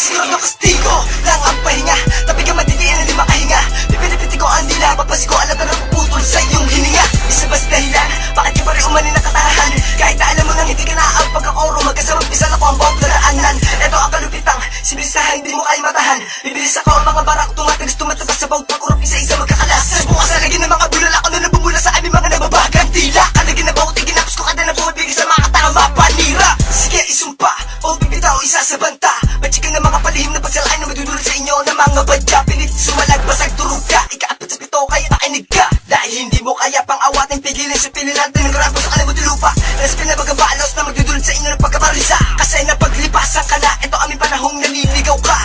Siguro kastigo lang ang pahinga, tabi ka madidiin na di makahinga. Pipilipiti ko ang dila, papasi ko alam na napuputol sa iyong hininga. Isa ba's dahilan, bakit ka pa rin umani ng katahan? Kahit na alam mo nang hindi ka naang pagkakoro, magkasamang pisan ako ang bawat daraanan. Eto ang kalupitang, sibilisahan hindi mo kaya matahan. Bibilis ako ang mga barak, tumatagas tumatabas sa bawat pagkurap, isa-isa magkakalas. Bukas sa lagi ng mga bulala ko na nabubula sa aming mga nababagang tila. Kalagi na bawat iginapos ko kada na bumibigay sa mga katanga mapanira. Sige isumpa, o bibitaw isa sa banta. Machikan ng mga palihim na pagsalain na madudulot sa inyo ng mga badya. Pilit sumalag, basag, turog ka. Ikaapat sa pito, kaya nakinig ka. Dahil hindi mo kaya pang awatin, pigilin, supilin natin ng grabo sa kalimutin lupa. Naspil na magkabalos na magdudulot sa inyo ng pagkaparisa. Kasi napaglipasan ka na, ito aming panahong naliligaw ka.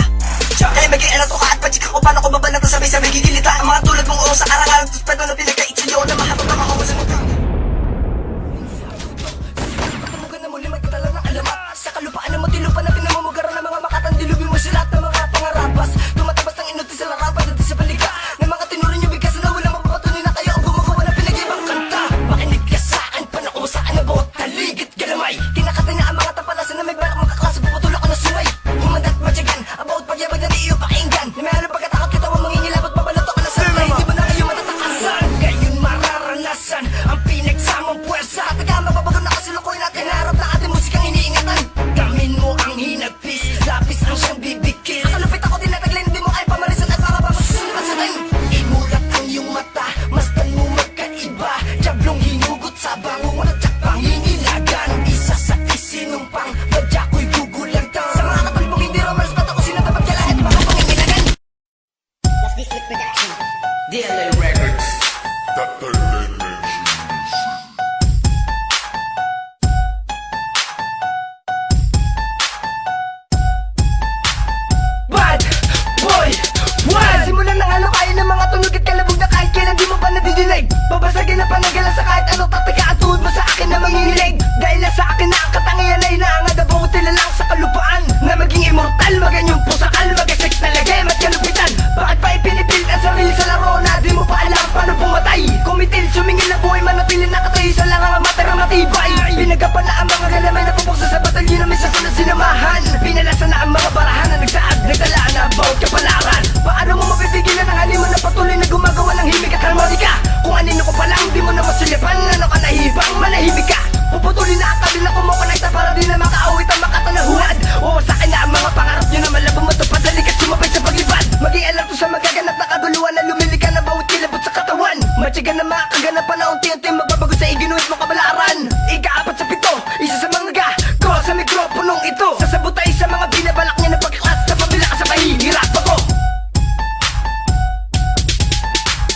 Kaya mag-ialato ka at pachika ko paano ko mabanata sabay-sabay gigilita. Ang mga tulad mong sa arangalan, tuspeto na pinagkait sa iyo na mahabag na mga umasan mo ka. Pagkamugan na muli magkatala ng alamat. Sa kalupaan na matilupa na pinamumugaran ng mga makatang dilubin mo sila at ng mga pangarapas. Tumatabas ng inuti sa larapan at sa baliga ng mga tinurin yung bigkas na walang mapapatunay na kayo ang gumagawa ng pinag-ibang kanta. Makinig ka saan, panakumasaan na bawat taligit galamay. Kinakatay na ang mga tapalasan na may balak makaklasa, puputulak ko na sumay. Humandat matyagan, about pagyabag na di iyo pakinggan. Na may alam pagkatakot kita ang mangingilabot, babalato ka na sa play. Di ba na kayo matatakasan? Ngayon mararanasan ang pinagsamang puwersa. Taga mababago na kasilukoy na tinarap na ating musikang iniingatan. Gamin mo ang hinagpis, lapis ang siyang bibigkis. Kalupit ako tinataglin, di mo ay pamarisan at mga papasunod-pasatin. Imulat ang iyong mata, mastan mo magkaiba. Diablong hinugot sa bango, walang tiyakpang hinilagan. Isa sa isinumpang, badya ko'y gugulagtang. Sa mga katulipong hindi romance, ba't ako sinatapat kala at mga pangingilagan. What's this with production? DLA Records. Bad boy, wild! Simulan ng alokaya ng mga tunog at kalabog na kahit kailan di mo pa nadidinig. Babasagin na panagalan sa kahit anong taktika at tuhod mo sa akin na manginginig. Dahil na sa akin na ang katangian ay inaangad ang bawat lang sa kalupaan. Na maging immortal, maganyong pusakal, magasik na lagay, kalupitan. Bakit pa ipinipilit ang sarili sa laro na di mo pa alam paano pumatay? Kumitil, sumingil na buhay, manatili nakatayo sa lang ang matira matibay. Pinagapan na ang mga galamay na pupuksa sa batalyon na may sasunod sinamahan. Pinalasan na ang mga barahan na nagsaad, nagdala na bawat kapalaran. Paano mo mapipigilan ang haliman na patuloy na gumagawa ng himig at harmonika? Kung anino ko pa lang, di mo na masulipan. Ano ka nahibang, manahimik ka. Puputulin na ang kabila ko mo konekta para di na makaawit ang makatanahuan. Wawasakin na ang mga pangarap nyo na malabang matupad. Halikat sumabay sa paglipad. Maging alam to sa magaganap na kaguluhan na lumilika na bawat kilabot sa katawan. Matyagan na makakaganapan na unti-unti magbabago sa iginuit mo kabalaran. Ika-apat sa pito, isa sa mga gago sa mikroponong ito. Sasabutay sa mga binabalak niya na pagkaklas na pabila ka sa mahihirap ako.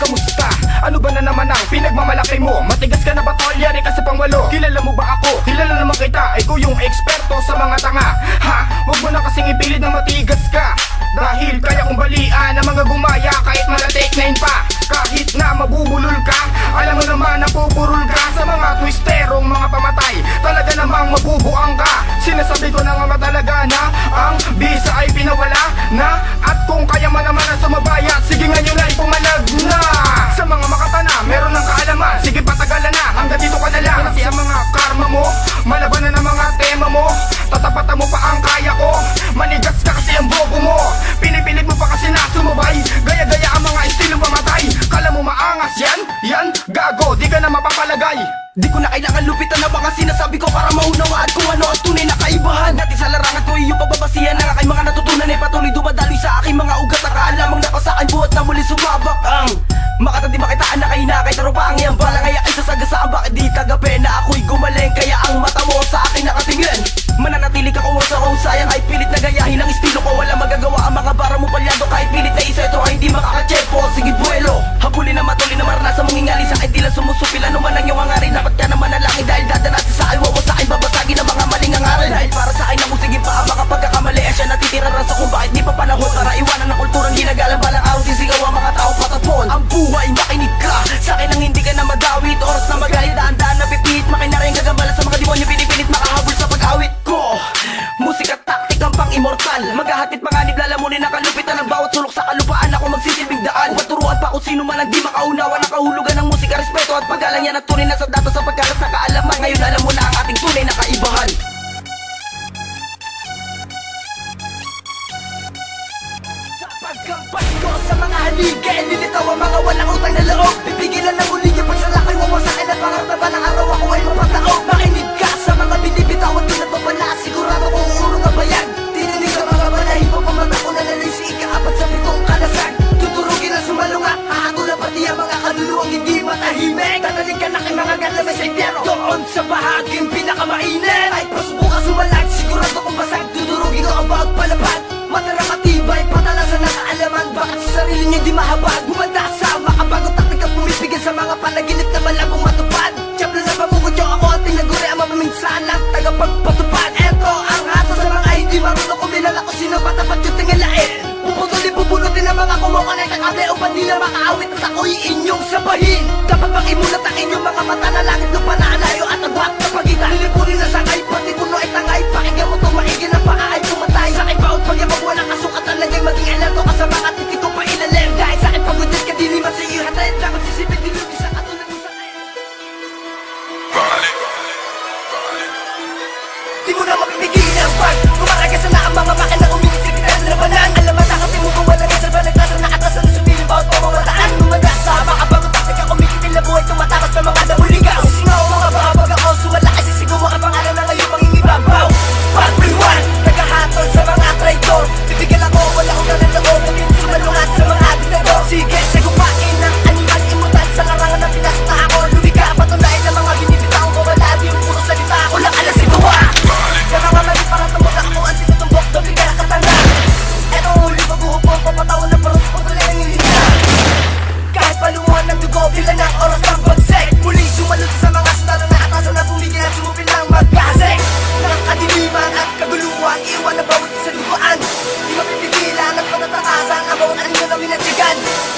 Kamusta? Ano ba na naman ang pinagmamalaki mo? Matigas ka na ba tol? Yari ka sa pangwalo. Kilala mo ba ako? Kilala naman kita. Ikaw yung eksperto sa mga tanga. Ha? Huwag mo na kasing ipilit na matigas ka. Dahil kaya kong balian ang mga gumaya kahit malatik na pa. Kahit na mabubulol ka, alam mo naman na pupurol ka sa mga twisterong mga pamatay. Talaga namang mabubuang ka. Sinasabi ko na nga talaga na ang bisa ay pinawala na. At kung kaya man naman ang sumabaya, sige ngayon ay pumalag na. Sa mga makatana, meron ng kaalaman. Sige patagalan na, hanggang dito ka na lang. Kasi ang mga karma mo, malaban na ng mga tema mo. Tatapatan mo pa ang kaya ko. Manigas ka kasi ang bobo mo. Pinipilit mo pa kasi na sumabay. Gaya-gaya ang mga estilong pamatay. Kala mo maangas yan? Yan? Gago, di ka na mapapalagay. Di ko na kailangan lupitan na mga sinasabi ko para maunawaan kung ano ang tunay na kaibahan. Dati sa larangan ko iyong pagbabasihan ng aking mga natutunan ay patuloy dumadaloy sa aking mga ugat. Nakaalamang nakasaan buhat na muli sumabak ang makatandi makitaan na kayo na kay tarupa ang iyang bala. Kaya ay sasagasaan bakit di tagabi na ako'y gumaling. Kaya ang mata mo sa akin nakatingin. Mananatili ka kung sa sayang ay pilit na gayahin ang estilo ko. Wala magagawa ang mga bara mo palyado kahit pilit na isa ito ay hindi makakatsepo. Sige buwelo, habulin na matuloy na maranasan mong ingali sa akin. Di lang sumusupil ano man ang iyong hangarin. Dapat ka naman nalangin dahil dadanasin sa alwawa sa akin. Babasagin ang mga maling hangarin. Dahil para sa akin ang usigin pa ang mga pagkakamali. Siya natitira rasa kung bakit di pa panahon para iwanan ang kulturang ginagalang. Balang araw sisigaw ang mga tao patapon. Ang buhay makinig ka sa akin ang hindi ka na madawit. Oras na magalit, daan-daan na pipit. Makinara yung gagambala sa mga demonyo. Pinipilit makahabol sa pag-awit ko. Musika taktik ang pang-immortal. Maghahatid panganib lalamunin nakalupitan ng bawat sulok sa kalupaan. Ako magsisilbing daan, paturuan pa kung sino man ang di makaunawa. Nakahulugan ng musika, respeto at paggalang yan at tunay na sa data sa pagkalat na kaalaman. Ngayon alam mo na ang ating tunay na kaibahan. Pagkampas ko sa mga haligi, nilitaw ang mga walang utang na loob. Pipigilan ng muli yung pagsalakay, wawasakin at pangarap na ba ng araw ako ay mapataog. Makinig ka sa mga binibitawan, di nagbabala, sigurado kung uurong ang bayan. Tininig ang mga balahin pa pamata ko na lalisi, ikaapat sa pitong kalasag. Tuturugin ang sumalunga, hahatulan pati ang mga kaluluwang hindi matahimik. Tatalig ka na kay mga galamay sa impyerno, doon sa bahaging pinakamainit. Ay pasubukan sumalag, sigurado kung basag, tuturugin ko ang bawat palapad. Matara matibay, patalasan ng kaalaman. Bakit sa sarili niyo di mahabag? Bumanda sa makapagod taktik at pumipigil sa mga panaginip na malabong matupad. Tiyabla na pamukod yung ako at tinaguri ang mamaminsan at tagapagpatupad. Eto ang hato sa mga hindi marunong kumilala kung sino ba tapat yung tingalain. Puputulin, pupunutin ang mga kumukunay ng kable upang di na makaawit at ako'y inyong sabahin. Dapat bang imulat ang inyong mga mata na langit lupa na alayo at agwat na pagitan. Lilipunin na sakay, pati puno ay tangay. Pakinggan mo itong maigin ang paa ay pumatay. Sakay baot pag yung walang kasukat at lagay maging alerto ka sa mga titik ko pa ilalim. Dahil sa akin pagudit ka di naman sa iyo hatay. Dapat sisipin din yung isa katulad mo sa akin. Di mo na mapipigilan ang pag kumaragasan na ang mga makinang umingit sa kita ng labanan. Alam mo takot mo kung wala kasal ba nagtasan na atasan na sumilin bawat pamawalaan. Lumanda sa mga bagot taktik ako mikitin na buhay tumatakas ng mga nahuligaw. Singaw mga bakabag ako sumala kasi sigaw ang pangalan na ngayon mangingibabaw. Part 1, naghahatol sa mga traitor. Bibigyan ako, wala akong nananood. Kami sumalungat sa mga diktator. Sige, sagupain ng animal imutan sa larangan ng Pinas na ako. Lumiga, patunayan ng mga binibitaw ko. Wala di yung puro salita ko lang alas ito ha. Nakakamali para tumbok ako ang tinutumbok. Dobi ka nakatanda. Eto huli pag-uhupong papatawan ng paros. Patuloy ang hilinga. Kahit palumuhan ng dugo, pila ng oras ng bagsek. Muling sumalot sa mga sundalo na atasan na bumigil at sumupil ng magkasek. Ng kadiliman at kaguluhan, iwan na bawat sa duguan. Di mapipigilan at patatakasan ang bawat anyo na minatigan.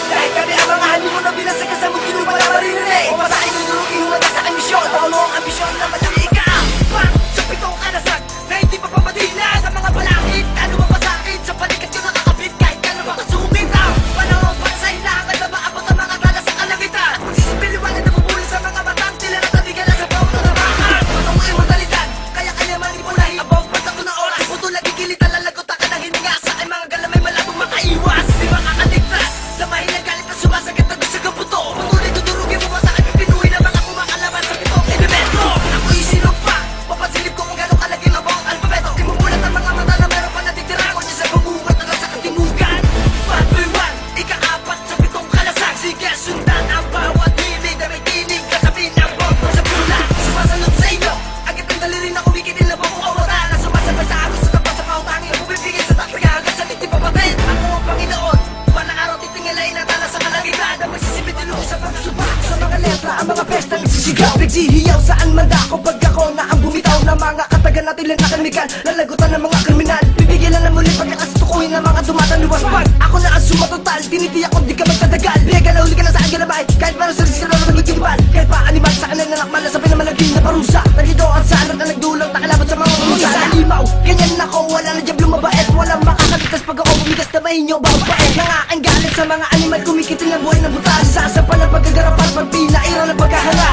Dahil kami ang mga halimo na binasag ka sa mundo nung wala maririnig. O masahin yung durugin humanda sa ambisyon. Bawal mo ang ambisyon na malaki ka. Bang! Sa pitong kanasag na hindi pa papadila sa mga balakid. Ano ba pasakit sa balikat yung nakakabit kahit ka na makasungkit ang panahon para sa ilakad na maabot ang mga tala sa kalangitan. Magsisipiliwanag na bubuli sa mga batang tila na tatigan na sa bawat natabakan. Patong mo immortalidad, kaya kailangan ipulahin ang bawat pagtato na oras. Puto lagi kilita, lalagot ka ng hininga sa ay mga galamay malabong makaiwas. Di makakaligtas sa mahilang galit na sumasagat na gusto ng puto. Patuloy tudurugin mo sa akin pinuwi na mga kumakalaban sa pitong elemento. Ako'y sinumpa, papasilip ko kung gano'ng kalagay ang bawat alfabeto. Imubulat ang mga mata na meron pa natitira ko niya sa pagbubuhat hanggang sa katimugan. Part 1, ika-4 sa pitong kalasag. Sige, sundan ang bawat hilig na may tinig kasabing ang bomba sa bulan. Sumasalot sa inyo, agad ang daliri na kumikitin na buong awara. Na sumasabay sa agos sa tapas sa pautangin ang bumibigay sa taktika hanggang sa niti papatid. Ako ang Panginoon, balang araw titingalain ang tala sa kalangitan. Na magsisipit ilong sa pagsubak sa mga letra, ang mga pesta nagsisigaw. Nagsihiyaw saan man dako pag ako na ang bumitaw na mga katagan natin lang nakalmikan. Lalagutan ng mga kriminal, bibigilan na muli pagkakasatukuhin ng mga tumataliwas. Pag ako na ang sumatotal, tinitiyak ko di ka magtatagal. Biyaga na huli ka na sa akin na bahay, kahit para sa risira na magigibal. Kahit pa animal sa kanan na nakmala, sabay na malaging na parusa. Nagidoan sa alat na nagdulog, nakalaban sa mga umusa. Nalimaw, ganyan ako, wala na diyab lumabait. Walang makakaligtas pag ako bumigas na mahinyo, bawang paet. Nang aking galit sa mga animal, kumikitin ng buhay ng butas. Sasapan ng pagkagarapan, pag pinairaw ng pagkaharap.